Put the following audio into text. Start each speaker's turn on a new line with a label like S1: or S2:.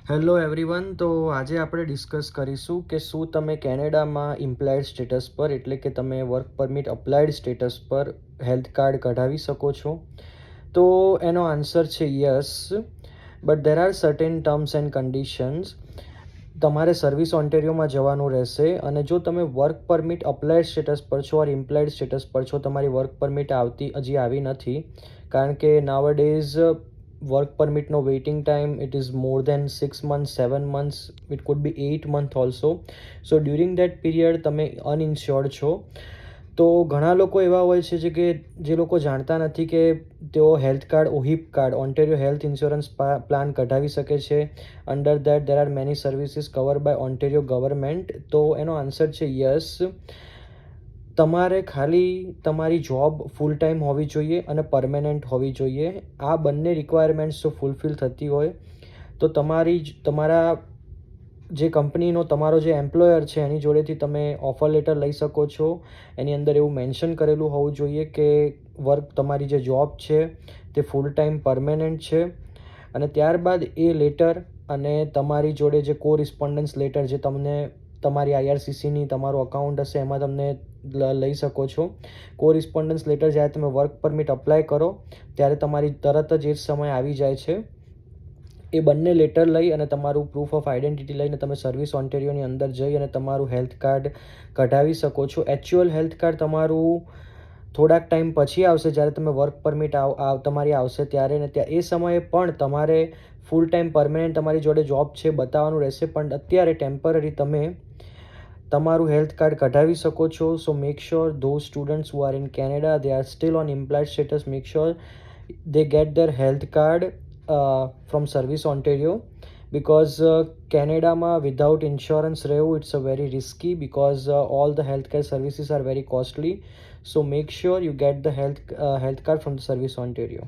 S1: Hello everyone. તો આજે આપણે ડિસ્કસ કરીશું કે શું તમે કેનેડામાં ઇમ્પ્લાયડ સ્ટેટસ પર એટલે કે તમે વર્ક પરમિટ અપ્લાયડ સ્ટેટસ પર હેલ્થ કાર્ડ કઢાવી શકો છો. તો એનો આન્સર છે yes, but there are certain terms and conditions. તમારે સર્વિસ ઓન્ટેરિયોમાં જવાનું રહેશે, અને જો તમે વર્ક પરમિટ અપ્લાયડ સ્ટેટસ પર છો ઓર ઇમ્પ્લાયડ સ્ટેટસ પર છો, તમારી વર્ક પરમિટ હજી આવી નથી, કારણ કે નાવડેઝ work permit no waiting time, it is more than 6 months, 7 months, it could be 8 months also. So during that period તમે uninsured છો. તો ઘણા લોકો એવા હોય છે કે જે લોકો જાણતા નથી કે તેઓ health card OHIP card Ontario health insurance plan કઢાવી શકે છે. Under that there are many services cover by Ontario government. તો એનો આન્સર છે યસ. તમારે ખાલી તમારી જોબ ફૂલ ટાઈમ હોવી જોઈએ અને પરમેનન્ટ હોવી જોઈએ. આ બંને રિક્વાયરમેન્ટ્સ જો ફૂલફિલ થતી હોય તો તમારા જે કંપનીનો તમારો જે એમ્પ્લોયર છે એની જોડેથી તમે ઓફર લેટર લઈ શકો છો. એની અંદર એવું મેન્શન કરેલું હોવું જોઈએ કે તમારી જે જોબ છે તે ફૂલ ટાઈમ પરમેનન્ટ છે. અને ત્યારબાદ એ લેટર અને તમારી જોડે જે કોરિસ્પોન્ડન્સ લેટર જે તમને તમારી આઈઆરસીસીની તમારું અકાઉન્ટ હશે એમાં તમને લઈ શકો છો. કોરિસ્પોન્ડન્સ લેટર જ્યારે તમે વર્ક પરમિટ અપ્લાય કરો ત્યારે તમારી તરત જ એ સમય આવી જાય છે. એ બંને લેટર લઈ અને તમારું પ્રૂફ ઓફ આઈડેન્ટિટી લઈને તમે સર્વિસ ઓન્ટેરિયોની અંદર જઈ અને તમારું હેલ્થ કાર્ડ કઢાવી શકો છો. એકચ્યુઅલ હેલ્થ કાર્ડ તમારું થોડાક ટાઈમ પછી આવશે, જ્યારે તમે વર્ક પરમિટ તમારી આવશે ત્યારે. ને ત્યાં એ સમયે પણ તમારે ફૂલ ટાઈમ પરમેનન્ટ તમારી જોડે જોબ છે બતાવવાનું રહેશે, પણ અત્યારે ટેમ્પરરી તમે તમારું હેલ્થ કાર્ડ કઢાવી શકો છો. So make sure those students who are in Canada, they are still on implied status, make sure they get their health card from Service Ontario, because કેનેડામાં વિધાઉટ ઇન્સ્યોરન્સ રહેવું it's a very risky, because all the healthcare services are very costly. So make sure you get the health card from the Service Ontario.